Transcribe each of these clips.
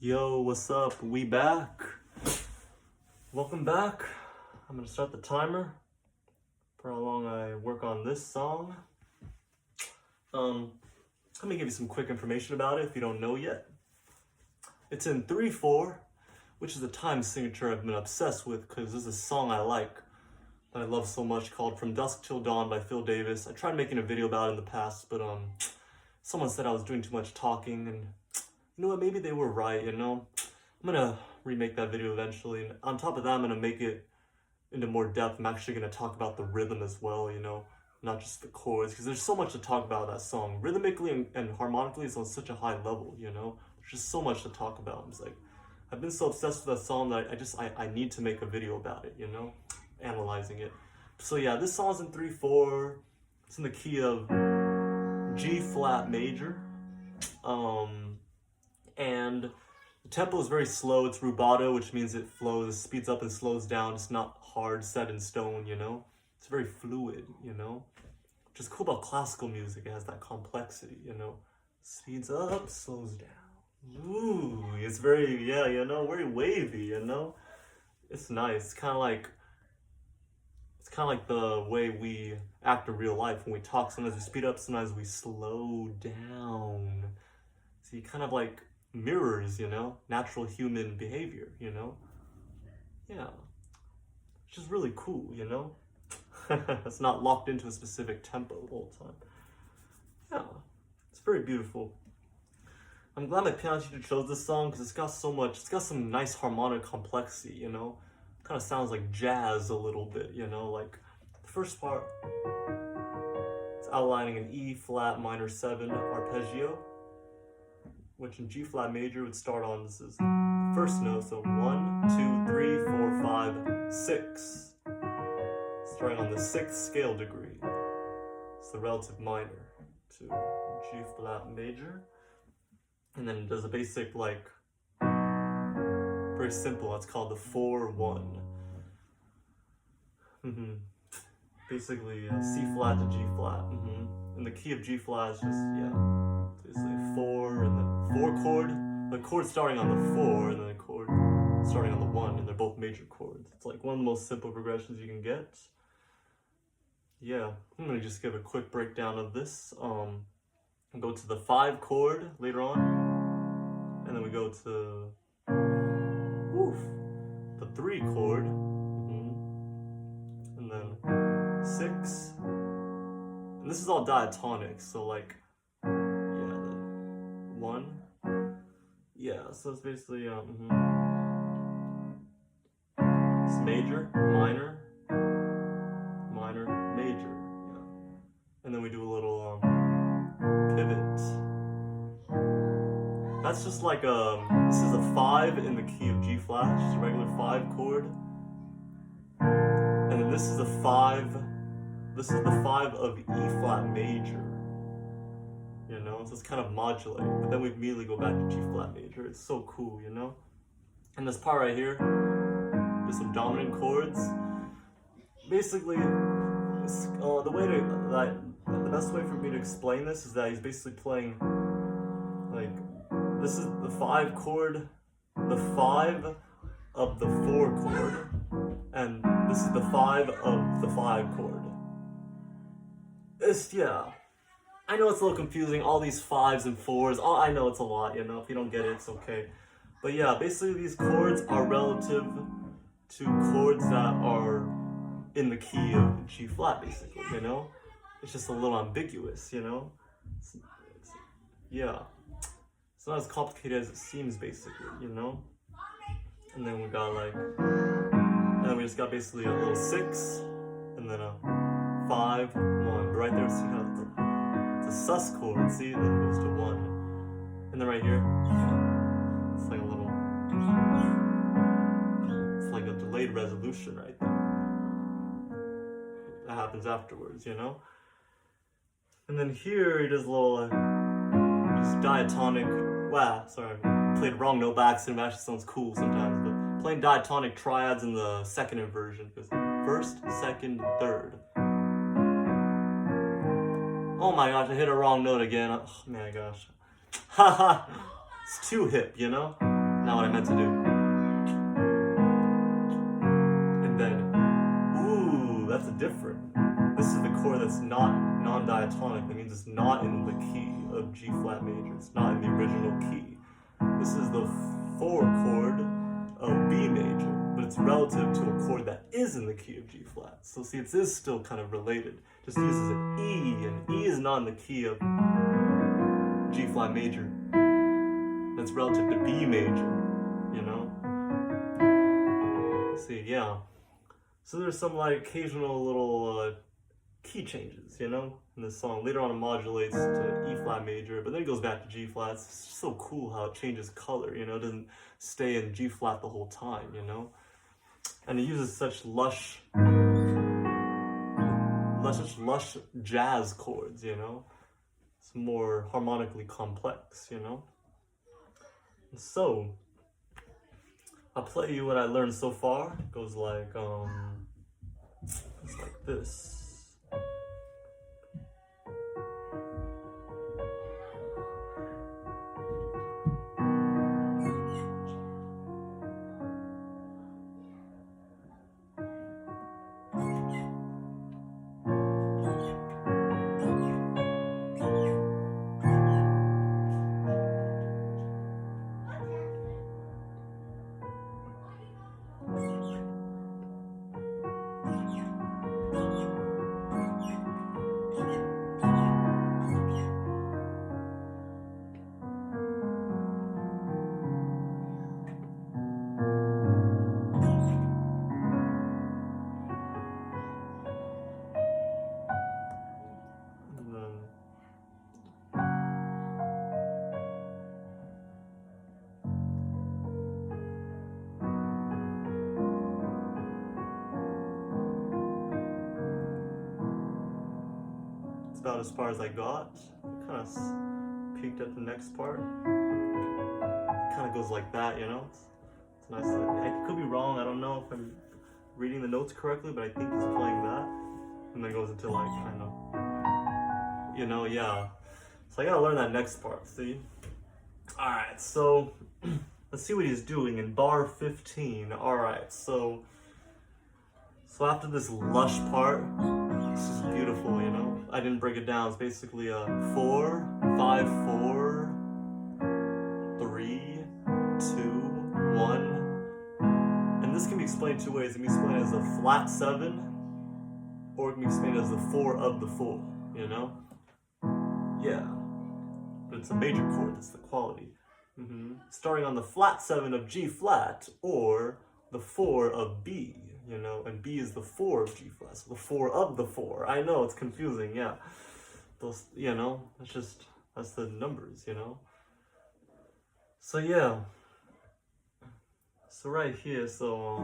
Yo, what's up? We back. Welcome back. I'm gonna start the timer for how long I work on this song. Let me give you some quick information about it if you don't know yet. It's in 3/4, which is a time signature I've been obsessed with because this is a song I like, that I love so much, called From Dusk Till Dawn by Phil Davis. I tried making a video about it in the past, but someone said I was doing too much talking, and you know what, maybe they were right, I'm gonna remake that video eventually, and on top of that, I'm gonna make it into more depth. I'm actually gonna talk about the rhythm as well, not just the chords, because there's so much to talk about that song. Rhythmically and harmonically, it's on such a high level, There's just so much to talk about. It's like, I've been so obsessed with that song that I need to make a video about it, Analyzing it. So yeah, this song's in 3/4. It's in the key of G flat major. And the tempo is very slow. It's rubato, which means it flows, speeds up and slows down. It's not hard, set in stone, It's very fluid, Which is cool about classical music. It has that complexity, Speeds up, slows down. Ooh, it's very, very wavy, It's nice. It's kind of like the way we act in real life when we talk. Sometimes we speed up, sometimes we slow down. So you kind of like mirrors, natural human behavior, Yeah. Which is really cool, It's not locked into a specific tempo the whole time. Yeah. It's very beautiful. I'm glad my piano teacher chose this song because it's got some nice harmonic complexity, Kind of sounds like jazz a little bit, like the first part, it's outlining an E flat minor 7 arpeggio, which in G flat major would start on, this is the first note, so 1, 2, 3, 4, 5, 6. Starting on the 6th scale degree. It's the relative minor to G flat major. And then it does a basic, very simple, it's called the 4-1. Basically, C flat to G flat. And the key of G flat is just, basically 4 and the 4 chord. The chord starting on the 4 and then the chord starting on the 1, and they're both major chords. It's like one of the most simple progressions you can get. Yeah, I'm gonna just give a quick breakdown of this. And go to the 5 chord later on, and then we go to the 3 chord, and then 6, and this is all diatonic, so the 1, so it's basically it's major, minor, minor, major, and then we do a little pivot. That's just like this is a 5 in the key of G flat, just a regular 5 chord. And then this is the 5 of E flat major. So it's kind of modulating, but then we immediately go back to G flat major. It's so cool, And this part right here, with some dominant chords. Basically, the best way for me to explain this is that he's basically playing, this is the 5 chord, the 5 of the 4 chord, and this is the 5 of the 5 chord. I know it's a little confusing, all these 5s and 4s, I know it's a lot, if you don't get it, it's okay. But yeah, basically these chords are relative to chords that are in the key of G flat, basically, It's just a little ambiguous, It's not as complicated as it seems, basically, And then we got and then we just got basically a little 6, and then a 5, 1. But right there, see how it's a sus chord, see? Then it goes to 1. And then right here, it's like a little, it's like a delayed resolution right there. That happens afterwards, And then here he does a little, just diatonic, sorry, I played wrong note by accident, it actually sounds cool sometimes, but playing diatonic triads in the second inversion, because 1st, 2nd, 3rd. Oh my gosh, I hit a wrong note again. Oh my gosh. Haha, it's too hip, Not what I meant to do. And then, ooh, that's different. This is the chord that's not non-diatonic. That means it's not in the key of G flat major. It's not in the original key. This is the 4 chord of B major, but it's relative to a chord that is in the key of G flat. So see, it is still kind of related. Just uses an E, and E is not in the key of G flat major. That's relative to B major, you know? See, yeah. So there's some like occasional little key changes, you know, in this song. Later on it modulates to E flat major, but then it goes back to G flat. It's just so cool how it changes color, you know, it doesn't stay in G flat the whole time, you know. And it uses such lush jazz chords, you know. It's more harmonically complex, you know. So I'll play you what I learned so far. It goes like it's like this. About as far as I got. Kind of peaked at the next part. It kind of goes like that, you know. It's nice. I could be wrong. I don't know if I'm reading the notes correctly, but I think he's playing that, and then goes into like kind of, you know, yeah. So I gotta learn that next part. See. All right. So let's see what he's doing in bar 15. All right. So after this lush part, this is beautiful, you know. I didn't break it down. It's basically a 4, 5, 4, 3, 2, 1. And this can be explained 2 ways. It can be explained as a flat 7, or it can be explained as the 4 of the 4, you know? Yeah. But it's a major chord, that's the quality. Starting on the flat 7 of G flat, or the 4 of B. You know, and B is the 4 of G flat, so the 4 of the 4. I know, it's confusing, yeah. Those, you know, that's the numbers, you know. So yeah. So right here, so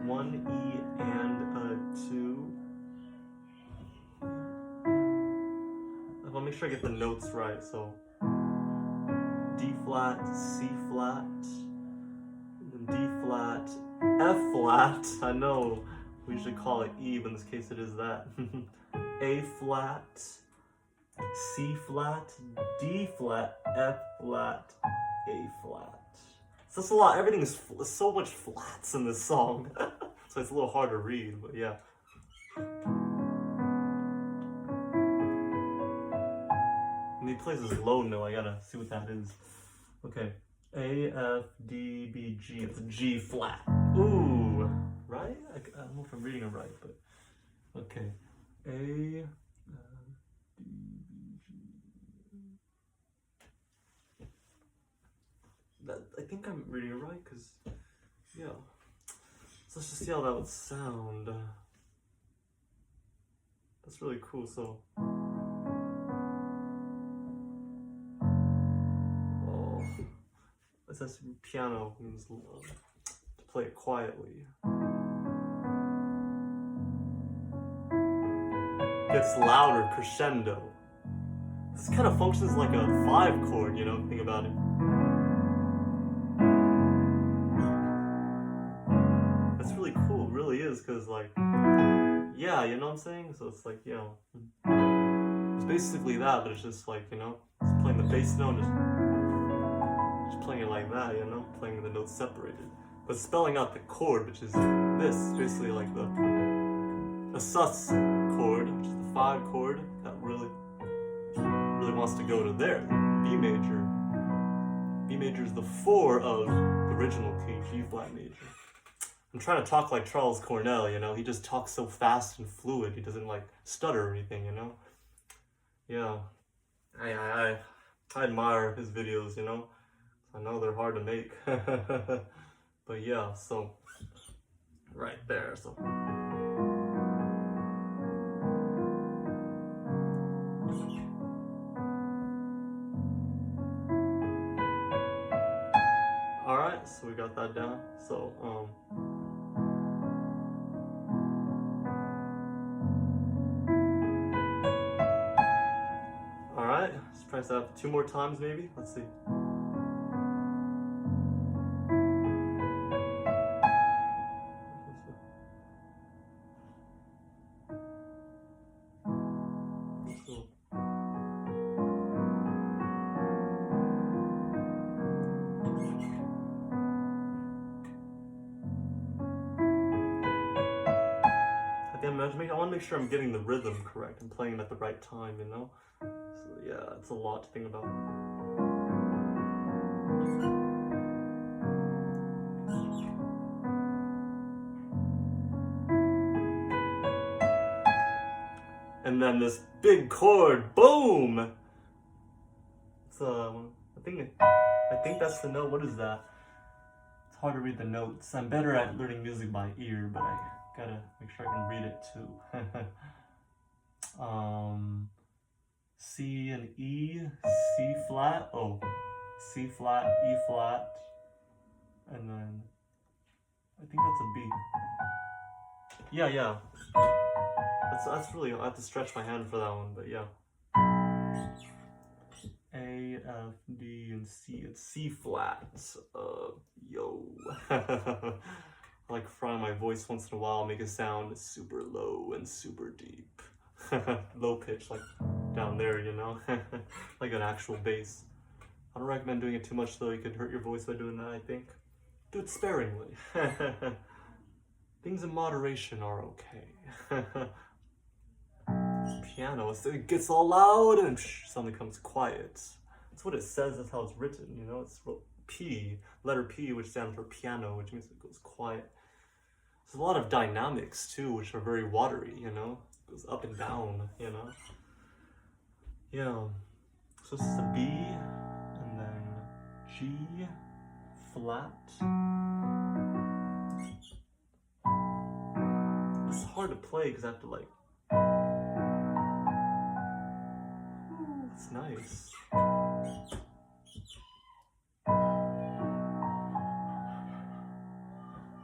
1 E and a 2. I'll make sure I get the notes right. So D flat, C flat, then D flat, F flat. I know we usually call it E, but in this case it is that. A flat, C flat, D flat, F flat, A flat. So that's a lot. Everything is so much flats in this song. So it's a little hard to read, but yeah. And he plays this low note. I gotta see what that is. Okay. A, F, D, B, G. It's a G flat. Ooh. Right? I don't know if I'm reading it right, but. Okay. A, D, B, G. I think I'm reading it right, because. Yeah. So let's just see how that would sound. That's really cool. So. It says piano means to play it quietly. Gets louder, crescendo. This kind of functions like a 5 chord, you know, think about it. That's really cool, it really is, because like, yeah, you know what I'm saying? So it's like, you know, it's basically that, but it's just like, you know, it's playing the bass note, just playing it like that, you know, playing the notes separated. But spelling out the chord, which is this, basically like the sus chord, which is the 5 chord that really wants to go to there, B major. B major is the 4 of the original key, G flat major. I'm trying to talk like Charles Cornell, you know, he just talks so fast and fluid, he doesn't like stutter or anything, you know. Yeah, I admire his videos, you know. I know they're hard to make, but yeah, so right there, so. All right, so we got that down. So all right, let's try that 2 more times maybe. Let's see. I want to make sure I'm getting the rhythm correct and playing it at the right time, you know? So yeah, it's a lot to think about. And then this big chord, boom! So I think that's the note. What is that? It's hard to read the notes. I'm better at learning music by ear, but I gotta make sure I can read it too. C and E, C flat, oh, C flat, E flat, and then I think that's a B. Yeah. That's really, I have to stretch my hand for that one, but yeah. A, F, D, and C. It's C flat. Yo. I like frying my voice once in a while, make it sound super low and super deep. Low pitch, like down there, you know? Like an actual bass. I don't recommend doing it too much though, you could hurt your voice by doing that, I think. Do it sparingly. Things in moderation are okay. Piano, it gets all loud and suddenly comes quiet. That's what it says, that's how it's written, you know? It's P, letter P, which stands for piano, which means it goes quiet. There's a lot of dynamics too, which are very watery, you know? It goes up and down, you know? Yeah. So this is a B, and then G, flat. It's hard to play because I have to like. Ooh, it's nice.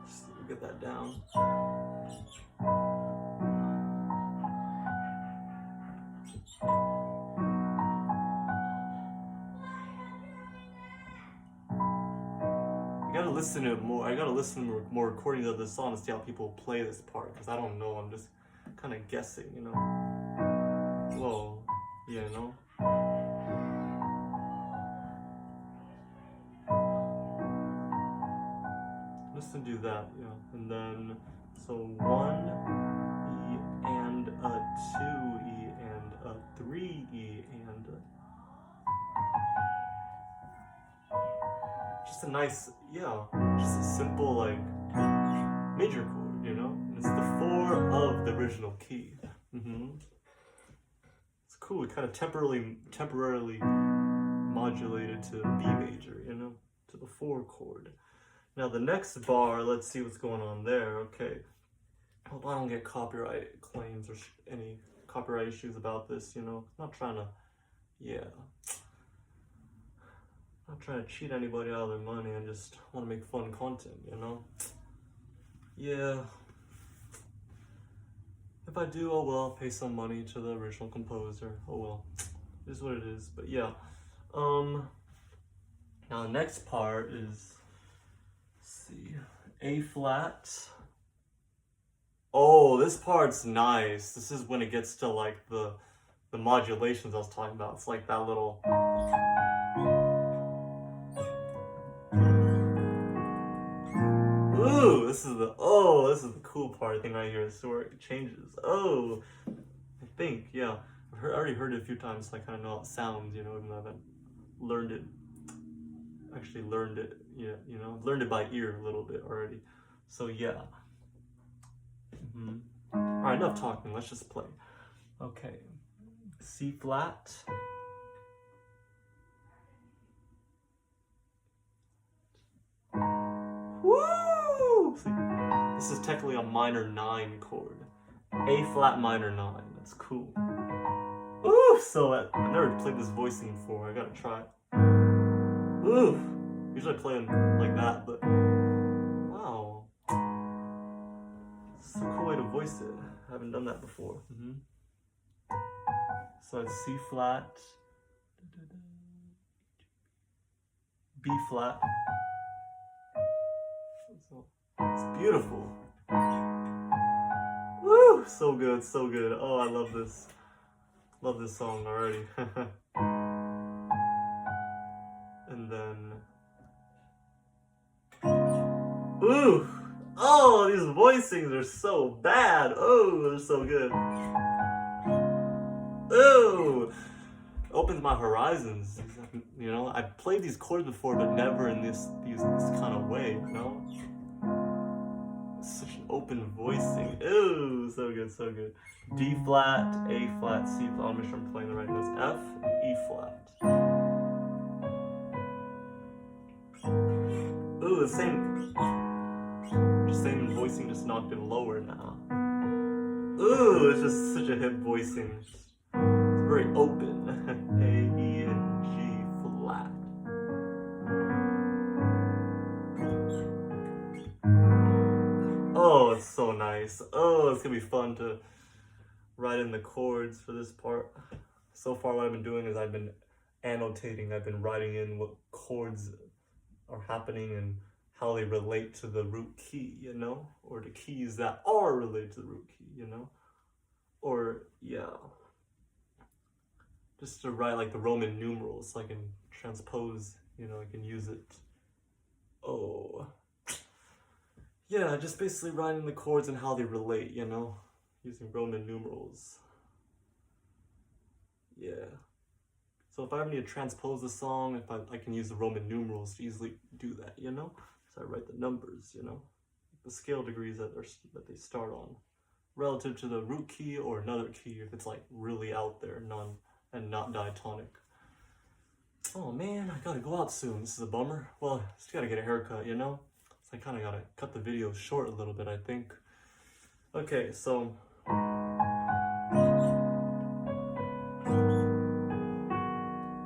Just get that down. I gotta listen to it more. I gotta listen to more recordings of this song to see how people play this part, because I don't know. I'm just kind of guessing, you know. Whoa, yeah, you know. Just to do that, yeah. And then so 1 E and a 2 E and a 3 E and just a nice, yeah, just a simple like major chord, you know? And it's the 4 of the original key. It's cool. It kind of temporarily modulated to B major, you know, to the 4 chord. Now the next bar, let's see what's going on there. Okay, hope I don't get copyright claims or any copyright issues about this, you know. I'm not trying to, yeah. I'm not trying to cheat anybody out of their money. I just want to make fun content, you know? Yeah. If I do, oh well, I'll pay some money to the original composer. Oh well, it is what it is. But yeah. Now the next part is, let's see, A flat, Oh, this part's nice. This is when it gets to like the modulations I was talking about. It's like that little. Ooh, this is the cool part. I think right here. This is where it changes. Oh, I think yeah. I already heard it a few times, so I kind of know how it sounds. You know, even though I haven't learned it. Actually learned it. Yeah, you know, learned it by ear a little bit already. So yeah. All right, enough talking. Let's just play. Okay, C flat. Woo! See, this is technically a minor 9 chord. A flat minor 9. That's cool. Ooh, so I've never played this voicing before. I gotta try it. Ooh, usually I play them like that, but wow, it's a cool way to voice it. I haven't done that before. So it's C flat, B flat. So it's beautiful. Woo! So good, so good. Oh, I love this. Love this song already. And then, ooh! Oh, these voicings are so bad. Oh, they're so good. Ooh! Opens my horizons. You know, I've played these chords before, but never in this kind of way. You know, such an open voicing. Ooh, so good, so good. D flat, A flat, C flat. I'll make sure I'm playing the right notes. F and E flat. Ooh, the same voicing, just an octave lower now. Ooh, it's just such a hip voicing. It's very open. A, E, and G flat. Oh, it's so nice. Oh, it's gonna be fun to write in the chords for this part. So far, what I've been doing is I've been annotating, I've been writing in what chords are happening and how they relate to the root key, you know? Or the keys that are related to the root key, you know? Or, yeah. Just to write like the Roman numerals so I can transpose, you know, I can use it. Oh. Yeah, just basically writing the chords and how they relate, you know? Using Roman numerals. Yeah. So if I ever need to transpose a song, if I can use the Roman numerals to easily do that, you know? So I write the numbers, you know? The scale degrees that they start on. Relative to the root key or another key if it's like really out there, and not diatonic. Oh man, I gotta go out soon. This is a bummer. Well, just gotta get a haircut, you know? So I kinda gotta cut the video short a little bit, I think. Okay, so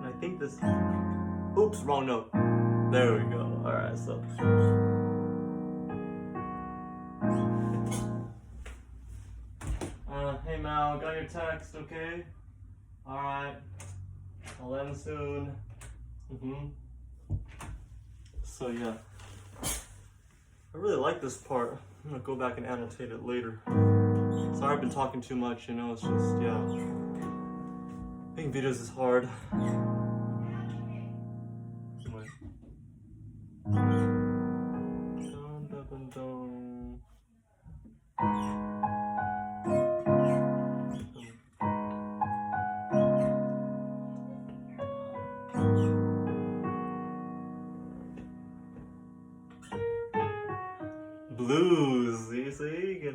I think this. Oops, wrong note. There we go. Alright, so. Hey Mal, got your text, okay? Alright. I'll end soon. So yeah. I really like this part. I'm gonna go back and annotate it later. Sorry I've been talking too much, you know, it's just, yeah. Making videos is hard. Blues, you see?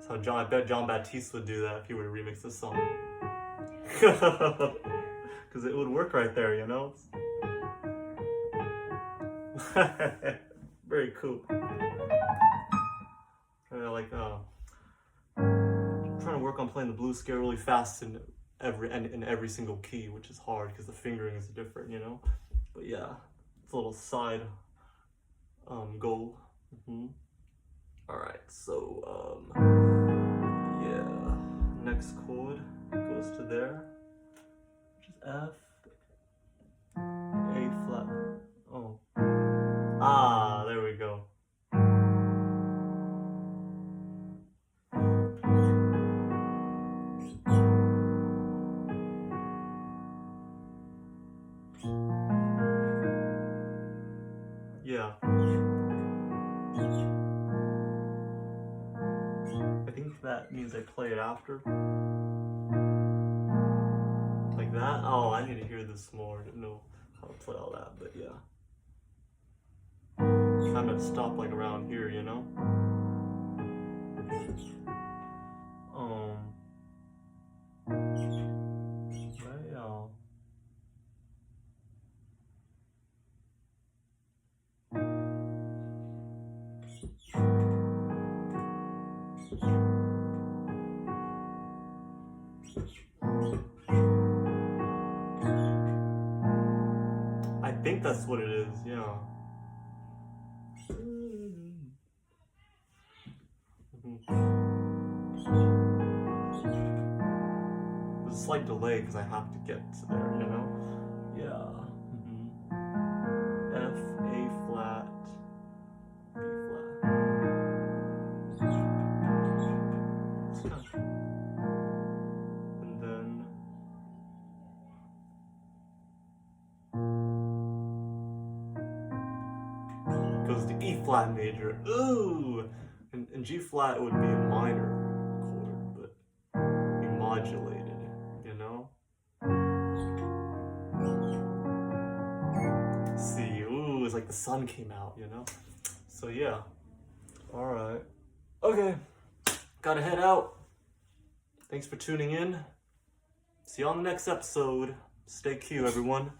So I bet John Baptiste would do that if he were to remix this song. Because it would work right there, you know? Very cool. Trying to work on playing the blues scale really fast in every single key, which is hard because the fingering is different, you know? But yeah, it's a little side goal. Alright, so yeah. Next chord goes to there, which is F, A flat. Oh. Ah, there we go. that means I play it after. Like that? Oh, I need to hear this more to know how to play all that, but yeah. Kind of stop like around here, you know? Well. I think that's what it is, yeah. There's a slight delay because I have to get to there, you know? Yeah. F, A flat, B flat. And then goes to E flat major. Ooh! And G flat would be a minor chord, but be modulated, you know? See, ooh, it's like the sun came out, you know? So yeah. Alright. Okay. Gotta head out. Thanks for tuning in. See you on the next episode. Stay Q, everyone.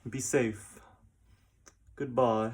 Be safe. Goodbye.